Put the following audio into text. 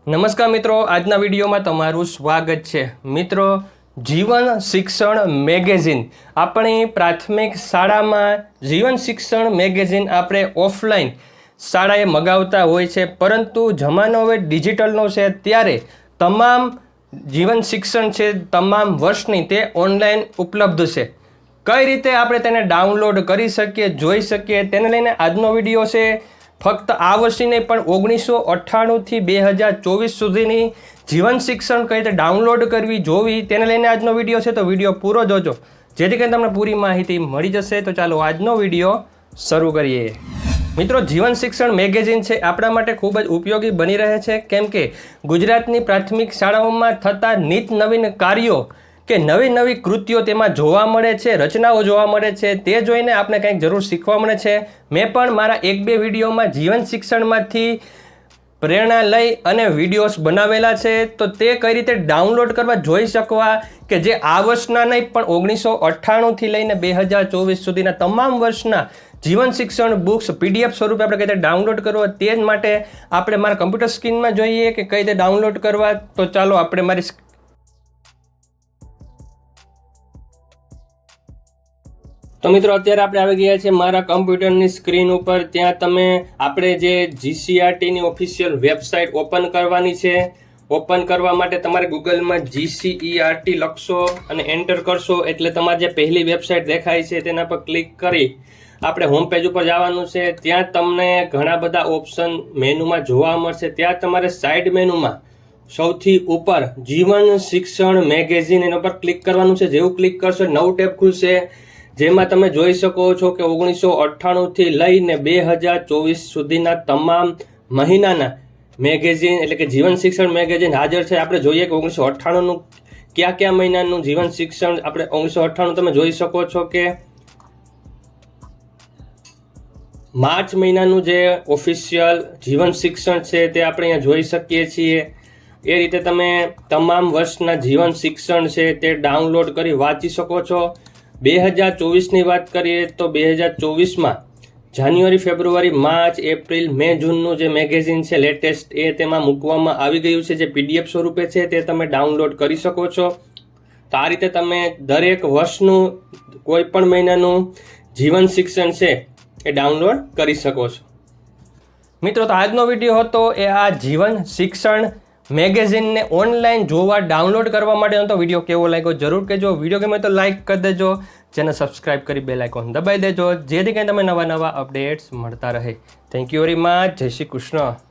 નમસ્કાર મિત્રો, આજના વિડીયોમાં તમારું સ્વાગત છે। મિત્રો, જીવન શિક્ષણ મેગેઝિન આપણી પ્રાથમિક શાળામાં જીવન શિક્ષણ મેગેઝિન આપણે ઓફલાઈન શાળાએ મગાવતા હોય છે, પરંતુ જમાનો હવે ડિજિટલનો છે, ત્યારે તમામ જીવન શિક્ષણ છે તમામ વર્ષની તે ઓનલાઈન ઉપલબ્ધ છે। કઈ રીતે આપણે તેને ડાઉનલોડ કરી શકીએ, જોઈ શકીએ, તેને લઈને આજનો વિડીયો છે। ફક્ત આ વર્ષની નહીં પણ 1998થી 2024 સુધીની જીવન શિક્ષણ કઈ રીતે ડાઉનલોડ કરવી, જોવી, તેને લઈને આજનો વિડીયો છે, તો વિડીયો પૂરો જોજો, જેથી કરીને તમને પૂરી માહિતી મળી જશે। તો ચાલો આજનો વિડીયો શરૂ કરીએ। મિત્રો, જીવન શિક્ષણ મેગેઝિન છે આપણા માટે ખૂબ જ ઉપયોગી બની રહે છે, કેમ કે ગુજરાતની પ્રાથમિક શાળાઓમાં થતા નિત નવીન કાર્યો કે નવી નવી કૃતિઓ તેમાં જોવા મળે છે, રચનાઓ જોવા મળે છે, તે જોઈને આપણે કંઈક જરૂર શીખવા મળે છે। મેં પણ મારા 1-2 વિડીયોમાં જીવન શિક્ષણમાંથી પ્રેરણા લઈ અને વિડીયોઝ બનાવેલા છે, તો તે કઈ રીતે ડાઉનલોડ કરવા, જોઈ શકવા, કે જે આ વર્ષના નહીં પણ 1998થી લઈને 2024 સુધીના તમામ વર્ષના જીવન શિક્ષણ બુક્સ PDF સ્વરૂપે આપણે કઈ રીતે ડાઉનલોડ કરવા, તે જ માટે આપણે મારા કમ્પ્યુટર સ્ક્રીનમાં જોઈએ કે કઈ રીતે ડાઉનલોડ કરવા। તો ચાલો આપણે મારી તો મિત્રો, અત્યારે આપણે આવી ગયા છે મારા કમ્પ્યુટરની સ્ક્રીન ઉપર। ત્યાં તમે આપણે જે GCERTની ઓફિશિયલ વેબસાઇટ ઓપન કરવાની છે। ઓપન કરવા માટે તમારે ગૂગલમાં GCERT લખશો અને એન્ટર કરશો એટલે તમારે જે પહેલી વેબસાઇટ દેખાય છે તેના પર ક્લિક કરી આપણે હોમ પેજ ઉપર જવાનું છે। ત્યાં તમને ઘણા બધા ઓપ્શન મેનુમાં જોવા મળશે। ત્યાં તમારે સાઇડ મેનુમાં સૌથી ઉપર જીવન શિક્ષણ મેગેઝિન એના પર ક્લિક કરવાનું છે। જેવું ક્લિક કરશો નવું ટેબ ખુલશે, જેમાં તમે જોઈ શકો છો કે 1998થી લઈને 2024 સુધીના તમામ મહિનાના મેગેઝિન એટલે કે જીવન શિક્ષણ મેગેઝિન હાજર છે। આપણે જોઈએ કે 1998નું કયા મહિનાનું જીવન શિક્ષણ આપણે 1998 તમે જોઈ શકો છો કે માર્ચ મહિનાનું જે ઓફિશિયલ જીવન શિક્ષણ છે તે આપણે અહીંયા જોઈ શકીએ છીએ। એ રીતે તમે તમામ વર્ષના જીવન શિક્ષણ છે તે ડાઉનલોડ કરી વાંચી શકો છો। 2024ની વાત કરીએ તો 2024માં જાન્યુઆરી, ફેબ્રુઆરી, માર્ચ, એપ્રિલ, મે, જૂનનું જે મેગેઝિન છે લેટેસ્ટ એ તેમાં મૂકવામાં આવી ગયું છે, જે PDF સ્વરૂપે છે તે તમે ડાઉનલોડ કરી શકો છો। તો આ રીતે તમે દરેક વર્ષનું કોઈ પણ મહિનાનું જીવન શિક્ષણ છે એ ડાઉનલોડ કરી શકો છો। મિત્રો, તો આજનો વિડીયો હતો એ આ જીવન શિક્ષણ મેગેઝિનને ઓનલાઈન જોવા, ડાઉનલોડ કરવા માટેનો તો વિડીયો કેવો લાગ્યો જરૂર કહેજો। વિડીયો ગમે તો લાઇક કરી દેજો, ચેનલ સબસ્ક્રાઇબ કરી બેલ આઇકોન દબાવી દેજો, જેથી કરીને તમે નવા અપડેટ્સ મળતા રહે। Thank you very much. જય શ્રી કૃષ્ણ।